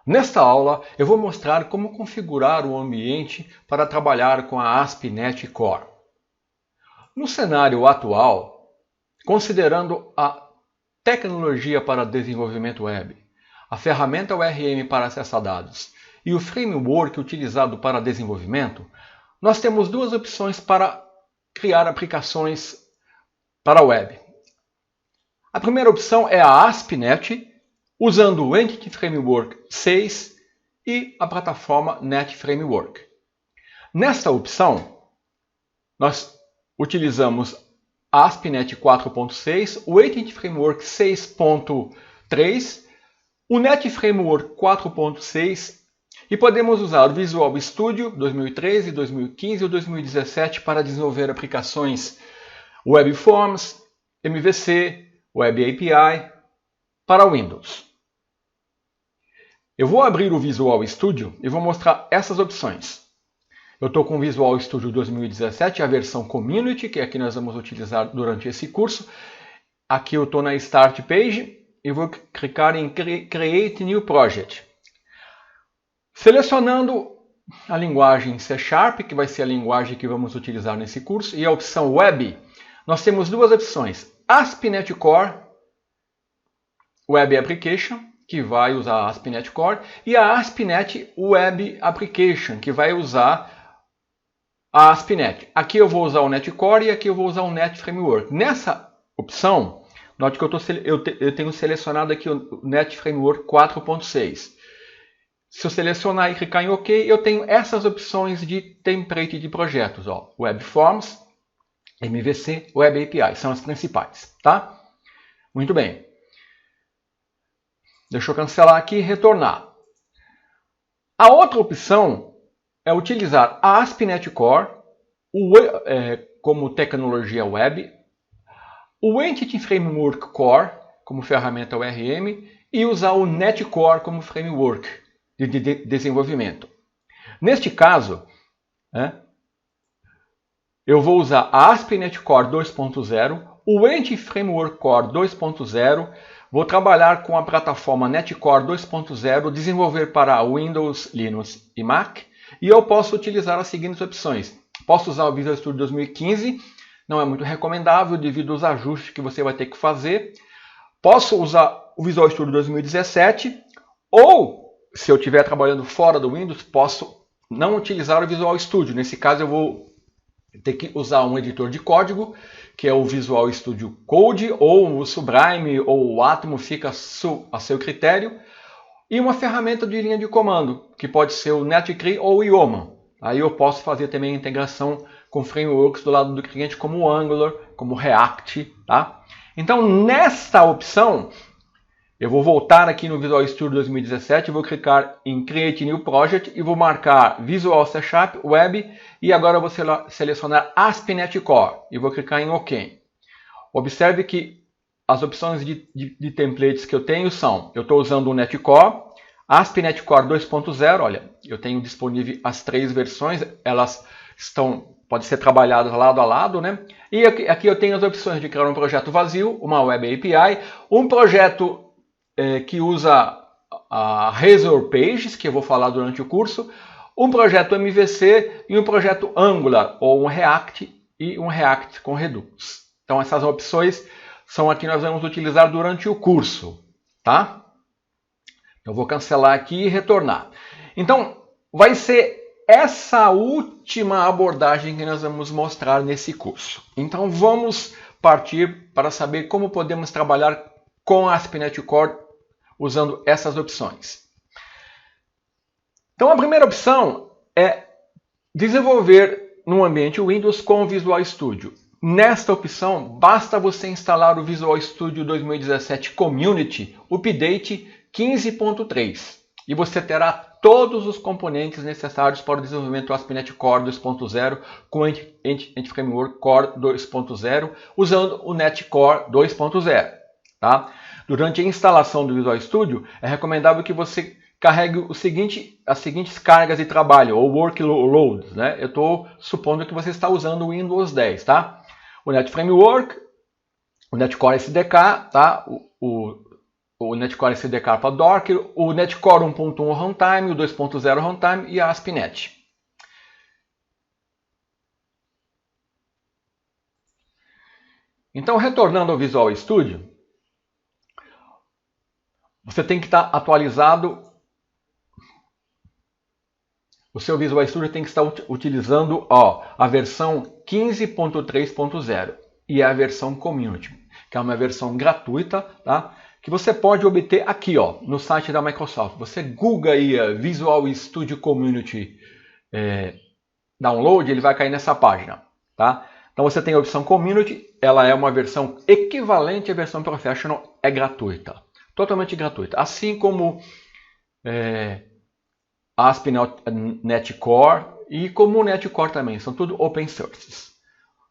Nesta aula, eu vou mostrar como configurar o ambiente para trabalhar com a ASP.NET Core. No cenário atual, considerando a tecnologia para desenvolvimento web, a ferramenta ORM para acessar dados e o framework utilizado para desenvolvimento, nós temos duas opções para criar aplicações para a web. A primeira opção é a ASP.NET, usando o Entity Framework 6 e a plataforma Net Framework. Nesta opção, nós utilizamos a ASP.NET 4.6, o Entity Framework 6.3, o Net Framework 4.6 e podemos usar o Visual Studio 2013, 2015 ou 2017 para desenvolver aplicações Web Forms, MVC, Web API para Windows. Eu vou abrir o Visual Studio e vou mostrar essas opções. Eu estou com o Visual Studio 2017, a versão Community, que é a que nós vamos utilizar durante esse curso. Aqui eu estou na Start Page e vou clicar em Create New Project. Selecionando a linguagem C#, que vai ser a linguagem que vamos utilizar nesse curso, e a opção Web, nós temos duas opções. ASP.NET Core Web Application, que vai usar a ASP.NET Core, e a ASP.NET Web Application, que vai usar a ASP.NET. Aqui eu vou usar o Net Core e aqui eu vou usar o Net Framework. Nessa opção, note que eu tenho selecionado aqui o Net Framework 4.6. Se eu selecionar e clicar em OK, eu tenho essas opções de template de projetos. Web Forms, MVC, Web API, são as principais. Tá? Muito bem. Deixa eu cancelar aqui e retornar. A outra opção é utilizar a ASP.NET Core como tecnologia web, o Entity Framework Core como ferramenta ORM e usar o Net Core como framework de desenvolvimento. Neste caso, eu vou usar a ASP.NET Core 2.0, o Entity Framework Core 2.0, vou trabalhar com a plataforma NetCore 2.0, desenvolver para Windows, Linux e Mac, e eu posso utilizar as seguintes opções. Posso usar o Visual Studio 2015, não é muito recomendável devido aos ajustes que você vai ter que fazer. Posso usar o Visual Studio 2017, ou, se eu estiver trabalhando fora do Windows, posso não utilizar o Visual Studio. Nesse caso, eu vou ter que usar um editor de código, que é o Visual Studio Code, ou o Sublime, ou o Atom, fica a seu critério. E uma ferramenta de linha de comando, que pode ser o NetCree ou o Yeoman. Aí eu posso fazer também a integração com frameworks do lado do cliente, como o Angular, como o React. Tá? Então, nesta opção, eu vou voltar aqui no Visual Studio 2017, vou clicar em Create New Project e vou marcar Visual C# Web e agora eu vou selecionar ASP.NET Core e vou clicar em OK. Observe que as opções de templates que eu tenho são, eu estou usando o Net Core, ASP.NET Core 2.0, olha, eu tenho disponível as três versões, elas podem ser trabalhadas lado a lado, né? E aqui eu tenho as opções de criar um projeto vazio, uma Web API, um projeto que usa a Razor Pages, que eu vou falar durante o curso, um projeto MVC e um projeto Angular, ou um React e um React com Redux. Então essas opções são as que nós vamos utilizar durante o curso. Tá? Eu vou cancelar aqui e retornar. Então vai ser essa última abordagem que nós vamos mostrar nesse curso. Então vamos partir para saber como podemos trabalhar com a ASP.NET Core usando essas opções. Então a primeira opção é desenvolver no ambiente Windows com o Visual Studio. Nesta opção, basta você instalar o Visual Studio 2017 Community Update 15.3 e você terá todos os componentes necessários para o desenvolvimento do ASP.NET Core 2.0 com o Entity Framework Core 2.0 usando o Net Core 2.0. Tá? Durante a instalação do Visual Studio, é recomendável que você carregue as seguintes cargas de trabalho, ou workloads. Né? Eu estou supondo que você está usando o Windows 10. Tá? O Net Framework, o NetCore SDK, tá? o o Netcore SDK para Docker, o Netcore 1.1 Runtime, o 2.0 Runtime e a ASP.NET. Então, retornando ao Visual Studio, você tem que estar atualizado. O seu Visual Studio tem que estar utilizando a versão 15.3.0 e a versão Community, que é uma versão gratuita, tá? Que você pode obter aqui no site da Microsoft. Você google aí Visual Studio Community Download, ele vai cair nessa página. Tá? Então você tem a opção Community, ela é uma versão equivalente à versão Professional, é gratuita. Totalmente gratuita. Assim como ASP.NET Core e como o Netcore também. São tudo open sources.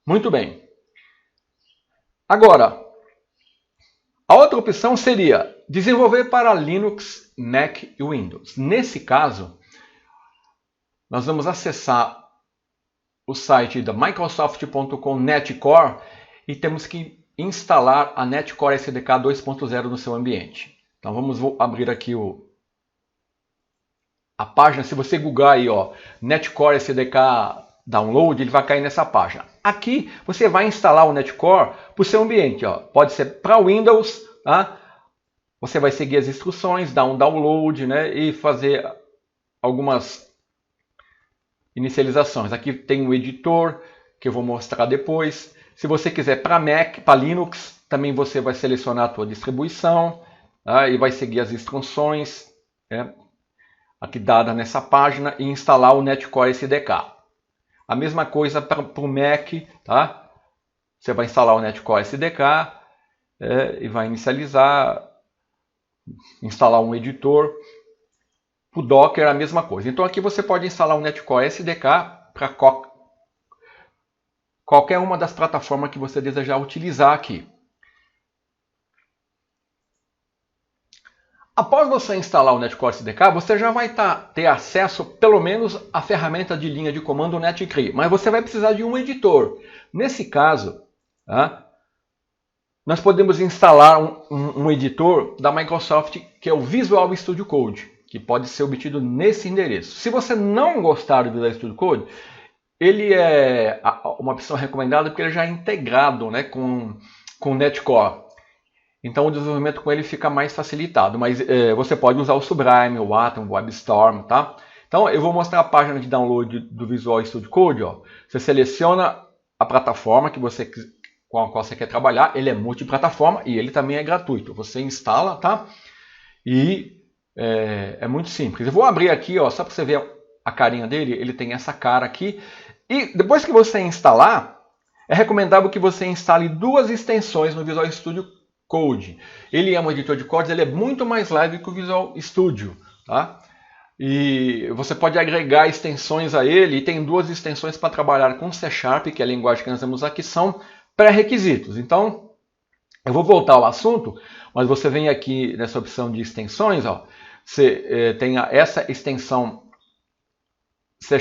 Muito bem. Agora, a outra opção seria desenvolver para Linux, Mac e Windows. Nesse caso, nós vamos acessar o site da Microsoft.com Netcore e temos que instalar a Netcore SDK 2.0 no seu ambiente. Então vamos abrir aqui a página. Se você googar aí, Netcore SDK Download, ele vai cair nessa página. Aqui você vai instalar o Netcore para o seu ambiente. Pode ser para Windows, tá? Você vai seguir as instruções, dar um download, né, e fazer algumas inicializações. Aqui tem o editor, que eu vou mostrar depois. Se você quiser para Mac, para Linux, também você vai selecionar a sua distribuição, tá? E vai seguir as instruções, aqui dada nessa página, e instalar o Netcore SDK. A mesma coisa para o Mac, tá? Você vai instalar o Netcore SDK e vai inicializar, instalar um editor. O Docker é a mesma coisa. Então aqui você pode instalar o Netcore SDK para qualquer uma das plataformas que você desejar utilizar aqui. Após você instalar o Netcore SDK, você já vai ter acesso, pelo menos, à ferramenta de linha de comando NetCree. Mas você vai precisar de um editor. Nesse caso, nós podemos instalar um editor da Microsoft, que é o Visual Studio Code, que pode ser obtido nesse endereço. Se você não gostar do Visual Studio Code, ele é uma opção recomendada porque ele já é integrado, né, com o Netcore. Então o desenvolvimento com ele fica mais facilitado, mas você pode usar o Sublime, o Atom, o WebStorm, tá? Então eu vou mostrar a página de download do Visual Studio Code. Você seleciona a plataforma com a qual você quer trabalhar, ele é multiplataforma e ele também é gratuito. Você instala, tá? E é muito simples. Eu vou abrir aqui, só para você ver a carinha dele, ele tem essa cara aqui. E depois que você instalar, é recomendável que você instale 2 extensões no Visual Studio Code. Ele é um editor de códigos, ele é muito mais leve que o Visual Studio, tá? E você pode agregar extensões a ele, e tem 2 extensões para trabalhar com C#, que é a linguagem que nós temos aqui, são pré-requisitos. Então, eu vou voltar ao assunto, mas você vem aqui nessa opção de extensões, você tem essa extensão C#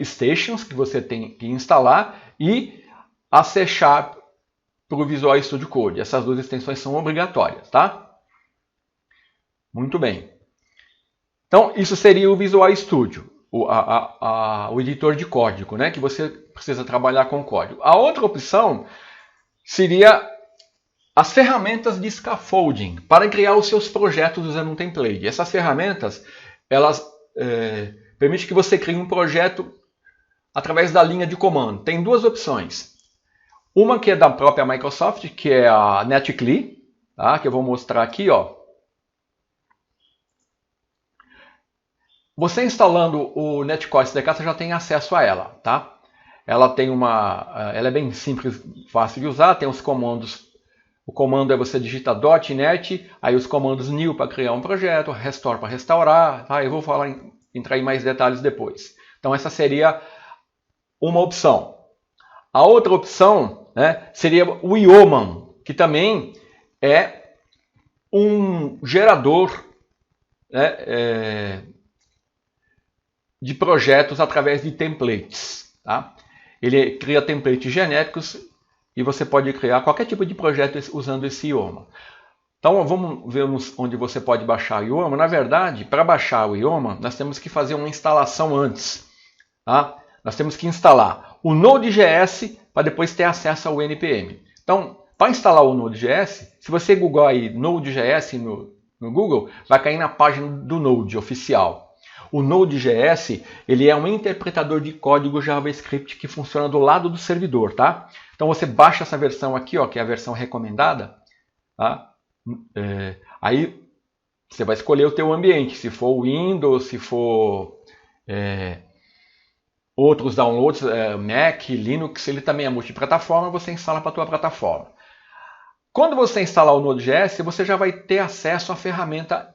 Stations, que você tem que instalar, e a C# para o Visual Studio Code. Essas 2 extensões são obrigatórias, tá? Muito bem. Então, isso seria o Visual Studio, o editor de código, né? Que você precisa trabalhar com código. A outra opção seria as ferramentas de scaffolding, para criar os seus projetos usando um template. Essas ferramentas, elas permitem que você crie um projeto através da linha de comando. Tem 2 opções. Uma que é da própria Microsoft, que é a NetCree, tá? Que eu vou mostrar aqui. Você instalando o Netcore SDK, você já tem acesso a ela. Tá? Ela é bem simples, fácil de usar, tem os comandos. O comando é você digita .NET, aí os comandos new para criar um projeto, restore para restaurar. Tá? Eu vou entrar em mais detalhes depois. Então essa seria uma opção. A outra opção, né, seria o Yeoman, que também é um gerador, né, de projetos através de templates. Tá? Ele cria templates genéricos e você pode criar qualquer tipo de projeto usando esse Yeoman. Então vamos ver onde você pode baixar o IOMA. Na verdade, para baixar o IOMA, nós temos que fazer uma instalação antes. Tá? Nós temos que instalar o Node.js para depois ter acesso ao NPM. Então, para instalar o Node.js, se você googlar aí Node.js no Google, vai cair na página do Node oficial. O Node.js, ele é um interpretador de código JavaScript que funciona do lado do servidor, tá? Então você baixa essa versão aqui, ó, que é a versão recomendada, tá? Aí você vai escolher o teu ambiente, se for Windows, se for outros downloads, Mac, Linux, ele também é multiplataforma, você instala para a tua plataforma. Quando você instalar o Node.js, você já vai ter acesso à ferramenta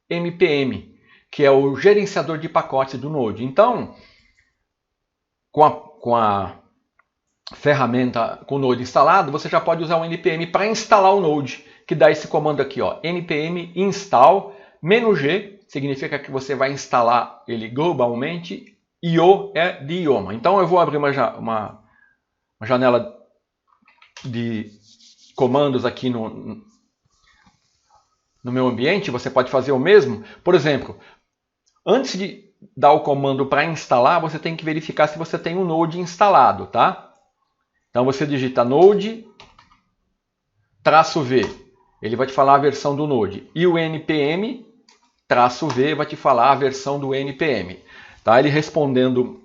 NPM, que é o gerenciador de pacotes do Node. Então, com a ferramenta com o Node instalado, você já pode usar o NPM para instalar o Node, que dá esse comando aqui, ó, npm install -g, significa que você vai instalar ele globalmente, IO é de idioma. Então eu vou abrir uma janela de comandos aqui no meu ambiente, você pode fazer o mesmo. Por exemplo, antes de dar o comando para instalar, você tem que verificar se você tem um Node instalado, tá? Então você digita Node -v, ele vai te falar a versão do Node. E o npm -v vai te falar a versão do npm. Tá? Ele retornando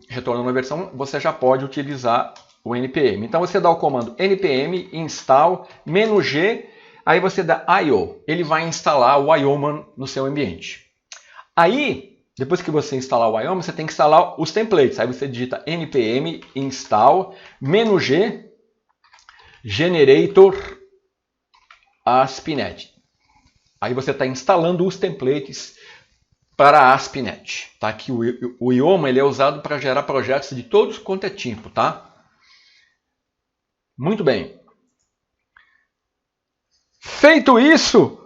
a versão, você já pode utilizar o npm. Então você dá o comando npm install -g, aí você dá IO. Ele vai instalar o IOMA no seu ambiente. Aí, depois que você instalar o IOMA, você tem que instalar os templates. Aí você digita npm install -g generator ASP.NET. Aí você está instalando os templates para a ASP.NET. Tá? Que o IOMA ele é usado para gerar projetos de todos quanto é tipo. Tá? Muito bem. Feito isso,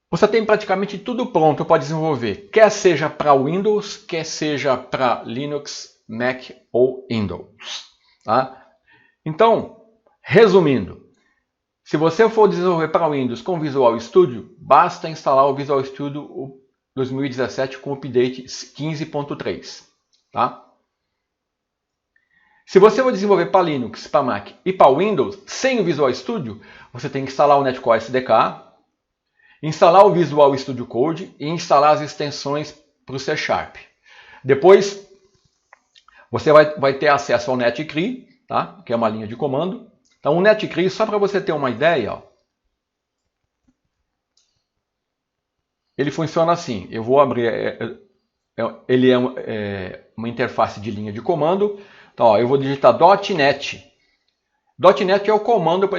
você tem praticamente tudo pronto para desenvolver. Quer seja para Windows, quer seja para Linux, Mac ou Windows. Tá? Então, resumindo. Se você for desenvolver para Windows com Visual Studio, basta instalar o Visual Studio 2017 com o update 15.3. Tá? Se você for desenvolver para Linux, para Mac e para Windows sem o Visual Studio, você tem que instalar o Netcore SDK, instalar o Visual Studio Code e instalar as extensões para o C#. Depois, você vai ter acesso ao netcree, tá? Que é uma linha de comando. Então o netcree, só para você ter uma ideia, ó, ele funciona assim. Eu vou abrir, ele é uma interface de linha de comando. Então, ó, eu vou digitar .NET. .NET é o comando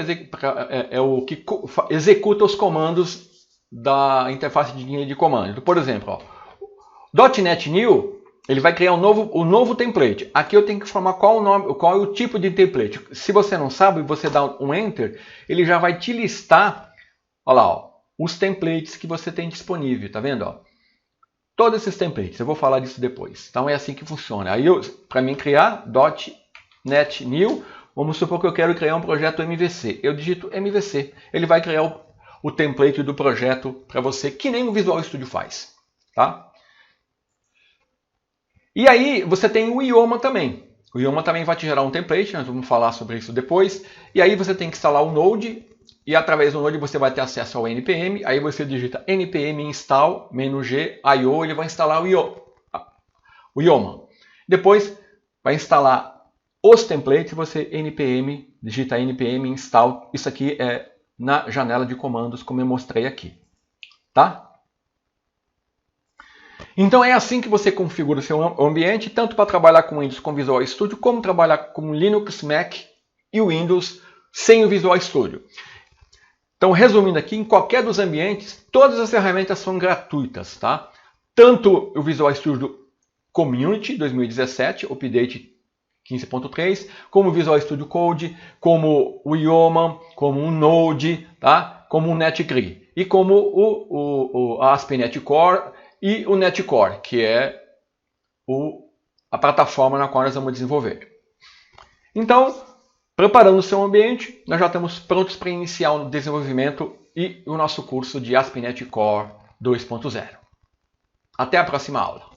é o que executa os comandos da interface de linha de comando. Então, por exemplo, ó, .NET New, ele vai criar um novo template. Aqui eu tenho que informar qual é o tipo de template. Se você não sabe, você dá um Enter, ele já vai te listar, olha lá, ó, os templates que você tem disponível, tá vendo? Ó? Todos esses templates, eu vou falar disso depois. Então é assim que funciona. Aí para mim criar .NET New, vamos supor que eu quero criar um projeto MVC. Eu digito MVC, ele vai criar o template do projeto para você, que nem o Visual Studio faz, tá? E aí você tem o IOMA também. O IOMA também vai te gerar um template, nós vamos falar sobre isso depois. E aí você tem que instalar o Node, e através do Node você vai ter acesso ao NPM. Aí você digita npm install -g IO, ele vai instalar o IOMA. Depois vai instalar os templates, você digita npm install. Isso aqui é na janela de comandos, como eu mostrei aqui. Tá? Então é assim que você configura o seu ambiente, tanto para trabalhar com Windows com Visual Studio, como trabalhar com Linux, Mac e Windows sem o Visual Studio. Então, resumindo aqui, em qualquer dos ambientes, todas as ferramentas são gratuitas. Tá? Tanto o Visual Studio Community 2017, update 15.3, como o Visual Studio Code, como o IOMA, como o Node, tá? Como o netcree e como o ASP.NET Core e o Netcore, que é a plataforma na qual nós vamos desenvolver. Então, preparando o seu ambiente, nós já estamos prontos para iniciar o desenvolvimento e o nosso curso de ASP.NET Core 2.0. Até a próxima aula!